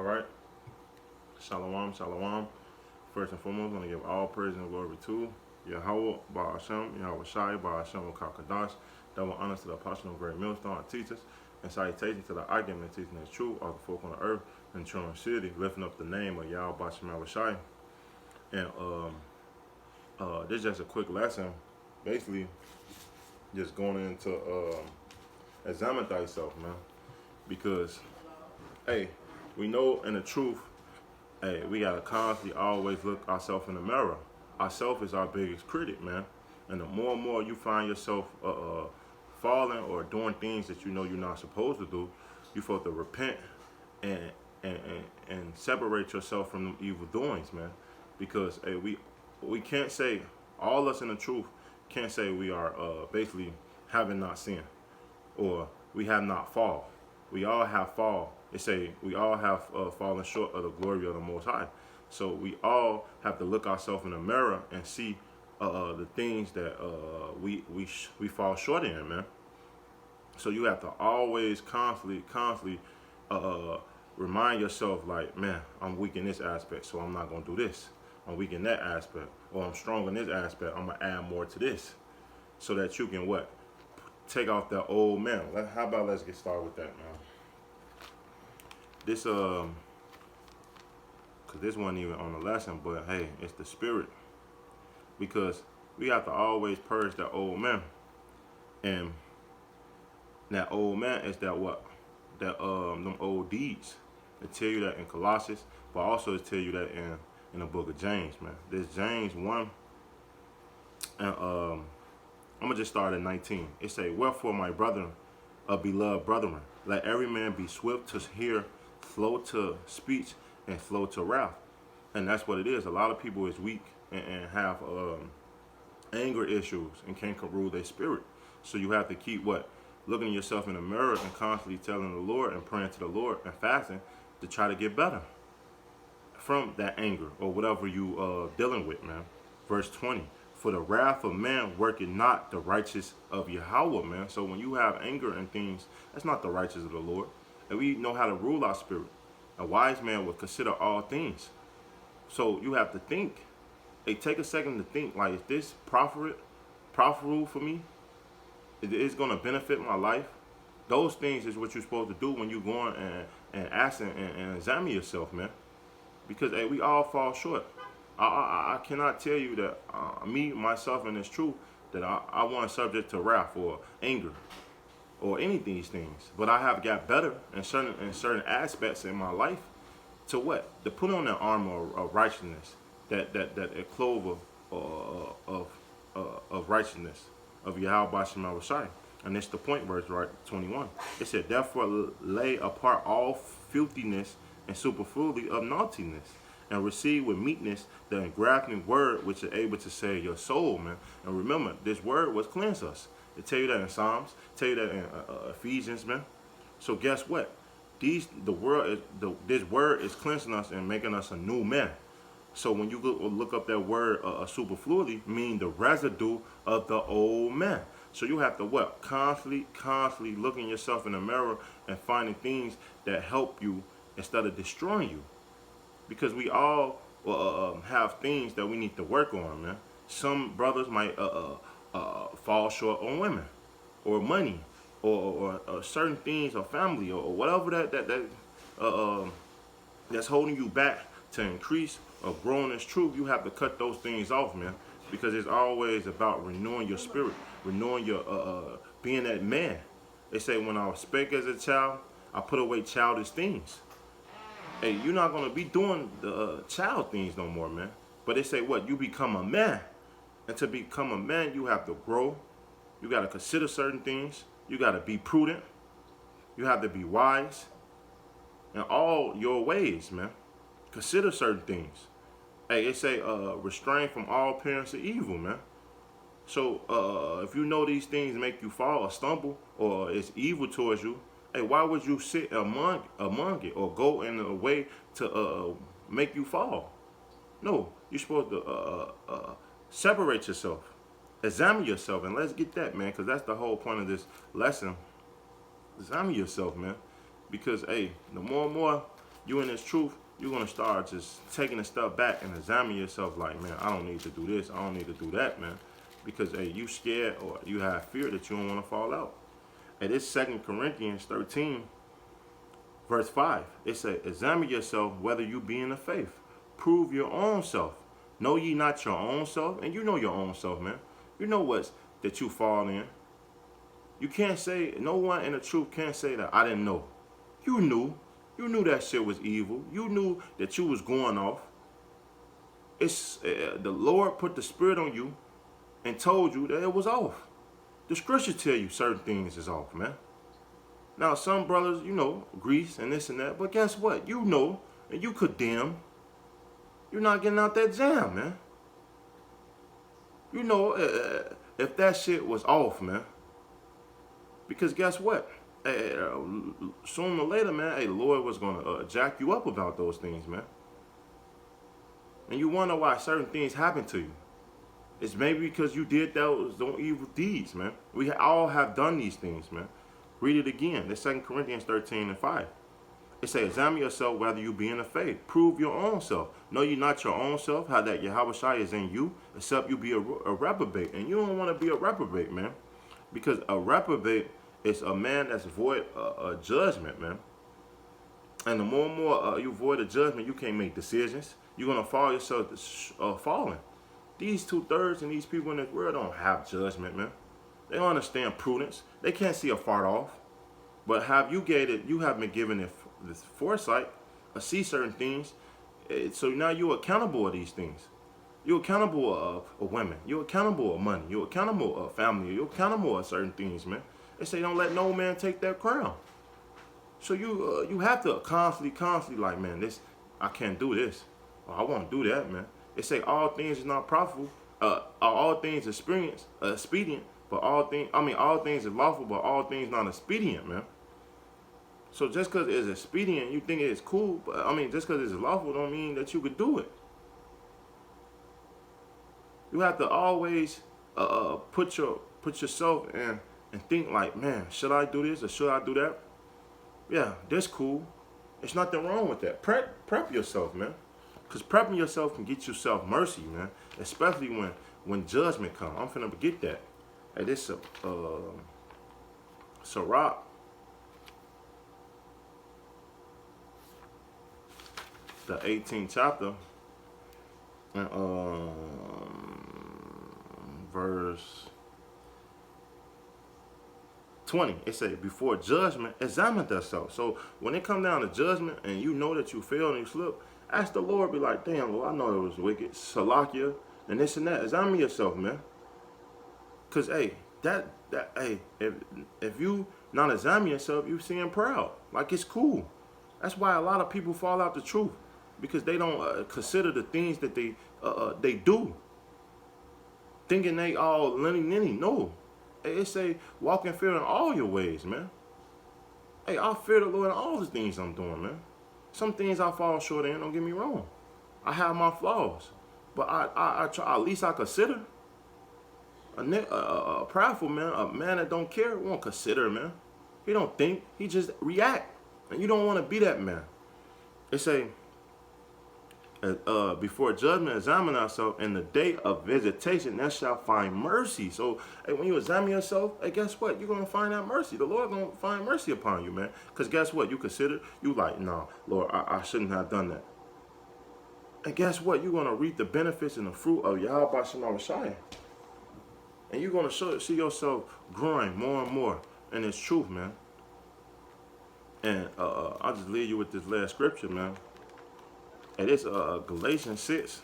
All right. Shalom, shalom. First and foremost, I want to give all praise and glory to Yahweh, Ba'ashem, Yahweh Shai, Ba'ashem, Kakadash. Double honors to the apostle of great millstone, our teachers, and salutations to the argument teaching is true, all the folk on the earth, and true city, lifting up the name of Yahweh, Ba'ashem, Yahweh Shai. And this is just a quick lesson, basically, just going into examine thyself, man. Because, hey, we know in the truth, hey, we gotta constantly always look ourselves in the mirror. Ourself is our biggest critic, man. And the more and more you find yourself falling or doing things that you know you're not supposed to do, you supposed to repent and and separate yourself from them evil doings, man. Because hey, we can't say all us in the truth can't say we are basically having not sinned or we have not fall. We all have fall. They say we all have fallen short of the glory of the Most High. So we all have to look ourselves in the mirror and see the things that we fall short in, man. So you have to always constantly remind yourself, like, man, I'm weak in this aspect, so I'm not gonna do this. I'm weak in that aspect, or I'm strong in this aspect. I'm gonna add more to this, so that you can what? Take off that old man. How about let's get started with that, man. This cause this wasn't even on the lesson, but hey, it's the spirit. Because we have to always purge that old man. And that old man is that what? That them old deeds. They tell you that in Colossians, but also they tell you that in the book of James, man. This James 1, and I'm gonna just start at 19. It say, wherefore my brethren, beloved brethren, let every man be swift to hear, slow to speech, and slow to wrath. And that's what it is. A lot of people is weak and have anger issues and can't rule their spirit. So you have to keep what? Looking at yourself in the mirror and constantly telling the Lord and praying to the Lord and fasting to try to get better from that anger or whatever you dealing with, man. Verse 20. For the wrath of man worketh not the righteous of Yahweh, man. So when you have anger and things, that's not the righteous of the Lord. And we know how to rule our spirit. A wise man would consider all things. So you have to think. Hey, take a second to think, like, is this profitable for me? Is it going to benefit my life? Those things is what you're supposed to do when you're going and asking and examine yourself, man. Because hey, we all fall short. I cannot tell you that me, myself, and it's true that I wasn't subject to wrath or anger or any of these things. But I have got better in certain aspects in my life to what? To put on that armor of righteousness, that clover of righteousness of Yahweh Ba'ashem Yahweh Shai. And it's the point verse, right? 21. It said, therefore lay apart all filthiness and superfluity of naughtiness, and receive with meekness the engrafting word which is able to save your soul, man. And remember, this word was cleanse us. They tell you that in Psalms, tell you that in Ephesians, man. So guess what? This word is cleansing us and making us a new man. So when you look up that word superfluity, mean the residue of the old man. So you have to what? Constantly looking yourself in the mirror and finding things that help you instead of destroying you. Because we all have things that we need to work on, man. Some brothers might fall short on women or money or certain things or family or whatever that's holding you back to increase or grow in this truth. You have to cut those things off, man. Because it's always about renewing your spirit, renewing your being that man. They say when I spake as a child, I put away childish things. Hey, you're not going to be doing the child things no more, man. But they say what? You become a man. And to become a man, you have to grow. You got to consider certain things. You got to be prudent. You have to be wise in all your ways, man. Consider certain things. Hey, they say restrain from all appearance of evil, man. So if you know these things make you fall or stumble or it's evil towards you, hey, why would you sit among it or go in a way to make you fall? No, you're supposed to separate yourself, examine yourself, and let's get that, man, because that's the whole point of this lesson. Examine yourself, man, because hey, the more and more you in this truth, you're gonna start just taking a step back and examine yourself like, man, I don't need to do this, I don't need to do that, man. Because hey, you scared or you have fear that you don't want to fall out. And this 2 Corinthians 13, verse 5, it says, examine yourself whether you be in the faith. Prove your own self. Know ye not your own self? And you know your own self, man. You know what's that you fall in. You can't say, no one in the truth can't say that I didn't know. You knew. You knew that shit was evil. You knew that you was going off. It's the Lord put the spirit on you and told you that it was off. The scripture tell you certain things is off, man. Now, some brothers, you know, grease and this and that, but guess what? You know, and you condemn. You're not getting out that jam, man. You know, if that shit was off, man. Because guess what? Sooner or later, man, the Lord was going to jack you up about those things, man. And you wonder why certain things happen to you. It's maybe because you did those evil deeds, man. We all have done these things, man. Read it again. That's 2 Corinthians 13 and 5. It says, examine yourself whether you be in the faith. Prove your own self. Know you not your own self, how that Yahushua is in you, except you be a reprobate. And you don't want to be a reprobate, man. Because a reprobate is a man that's void of judgment, man. And the more and more you void of judgment, you can't make decisions. You're going to fall yourself falling. These 2/3 and these people in this world don't have judgment, man. They don't understand prudence. They can't see a fart off. But you have been given this foresight to see certain things. So now you're accountable of these things. You're accountable of women. You're accountable of money. You're accountable of family. You're accountable of certain things, man. They say don't let no man take that crown. So you have to constantly like, man, I can't do this. Or I won't do that, man. They say all things is not profitable. All things expedient, but all things is lawful, but all things not expedient, man. So just because it's expedient, you think it's cool, but just because it's lawful don't mean that you could do it. You have to always put yourself in and think like, man, should I do this or should I do that? Yeah, that's cool. There's nothing wrong with that. Prep yourself, man. Because prepping yourself can get yourself mercy, man. Especially when judgment comes. I'm finna get that. Hey, this Sirach. The 18th chapter. And verse 20, it says, before judgment, examine thyself. So when it come down to judgment and you know that you failed and you slipped, ask the Lord, be like, damn, Lord, I know it was wicked, Salakia, and this and that. Examine yourself, man. Because, hey, if you not examine yourself, you seem proud. Like it's cool. That's why a lot of people fall out the truth. Because they don't consider the things that they do. Thinking they all ninny. No. It say, walk in fear in all your ways, man. Hey, I fear the Lord in all the things I'm doing, man. Some things I fall short in, don't get me wrong. I have my flaws. But I try, at least I consider. A prideful man, a man that don't care, won't consider, man. He don't think, he just react. And you don't want to be that man. It say, before judgment, examine ourselves. In the day of visitation, thou shalt find mercy. So, hey, when you examine yourself, hey, guess what? You're going to find that mercy. The Lord going to find mercy upon you, man. Because guess what? You consider, you like, no, Lord, I shouldn't have done that. And guess what? You're going to reap the benefits and the fruit of Yahweh Shem Shai. And you're going to see yourself growing more and more in this truth, man. And I'll just leave you with this last scripture, man. And it's Galatians 6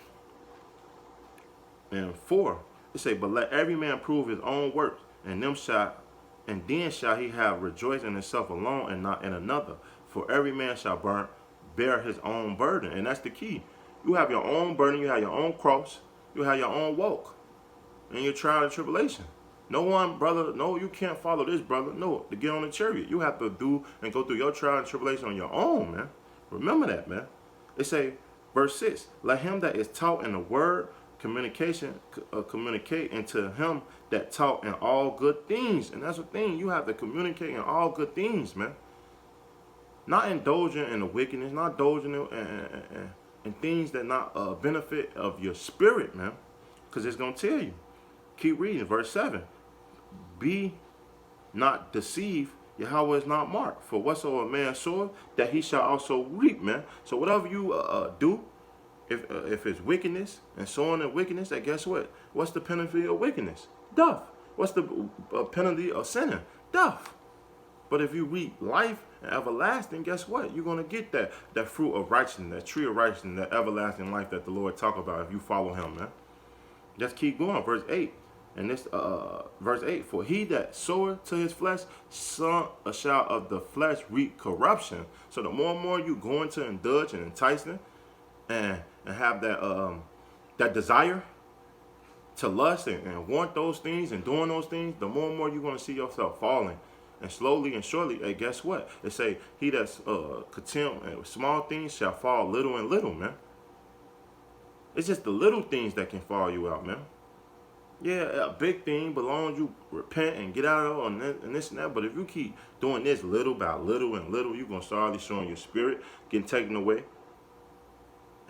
and 4. It say, but let every man prove his own work, and then shall he have rejoiced in himself alone and not in another. For every man shall bear his own burden. And that's the key. You have your own burden, you have your own cross, you have your own walk in your trial and tribulation. No one, brother, no, you can't follow this, brother. No, to get on the chariot. You have to do and go through your trial and tribulation on your own, man. Remember that, man. It say, verse 6, let him that is taught in the word communicate into him that taught in all good things. And that's the thing, you have to communicate in all good things, man. Not indulging in the wickedness, not indulging in things that not benefit of your spirit, man. Because it's going to tell you. Keep reading, verse 7. Be not deceived, Yahweh is not marked. For whatsoever a man soweth, that he shall also reap, man. So whatever you do, if it's wickedness and sowing in wickedness, then guess what? What's the penalty of wickedness? Death. What's the penalty of sinning? Death. But if you reap life and everlasting, guess what? You're going to get that fruit of righteousness, that tree of righteousness, that everlasting life that the Lord talk about if you follow him, man. Just keep going. Verse 8. And this verse 8. For he that soweth to his flesh, shall of the flesh reap corruption. So the more and more you go into indulge and enticing and have that desire to lust and want those things and doing those things, the more and more you're going to see yourself falling. And slowly and surely, hey, guess what? It say, he that's content with small things shall fall little and little, man. It's just the little things that can fall you out, man. Yeah, a big thing belongs you repent and get out of it and this and that. But if you keep doing this little by little and little, you're going to start showing your spirit getting taken away.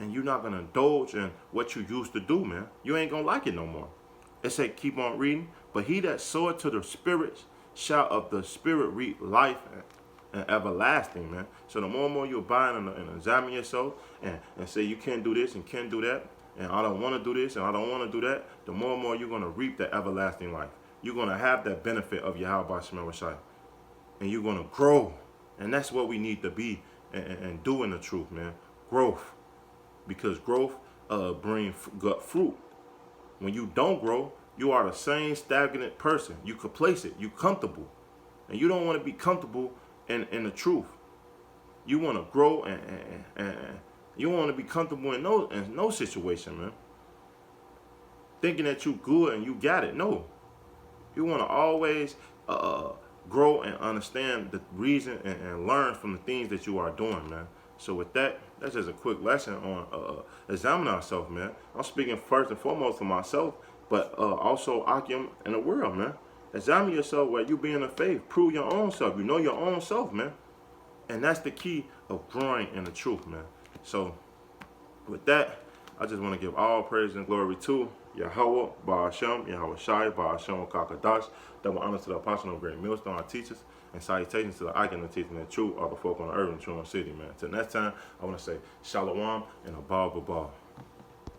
And you're not going to indulge in what you used to do, man. You ain't going to like it no more. It say, keep on reading. But he that soweth to the spirits shall of the spirit reap life and everlasting, man. So the more and more you're buying and examine yourself and say you can't do this and can't do that, and I don't want to do this and I don't want to do that, the more and more you're going to reap that everlasting life. You're going to have that benefit of Yahweh Shema Shai. And you're going to grow. And that's what we need to be and do in the truth, man. Growth. Because growth brings good fruit. When you don't grow, you are the same stagnant person. You complacent. You comfortable. And you don't want to be comfortable in the truth. You want to grow and you want to be comfortable in no situation, man. Thinking that you good and you got it. No. You want to always grow and understand the reason and learn from the things that you are doing, man. So with that, that's just a quick lesson on examining ourselves, man. I'm speaking first and foremost for myself, but also Akim and the world, man. Examine yourself where you be in the faith. Prove your own self. You know your own self, man. And that's the key of growing in the truth, man. So with that, I just want to give all praise and glory to Yahweh, Ba'ashem, Yahweh Shai, Ba'ashem, Kakadash. Double honor to the apostle of great millstone, our teachers, and salutations to the icon of teaching the truth, all the folk on the earth and true city, man. Till next time, I want to say Shalom and Abba Babal.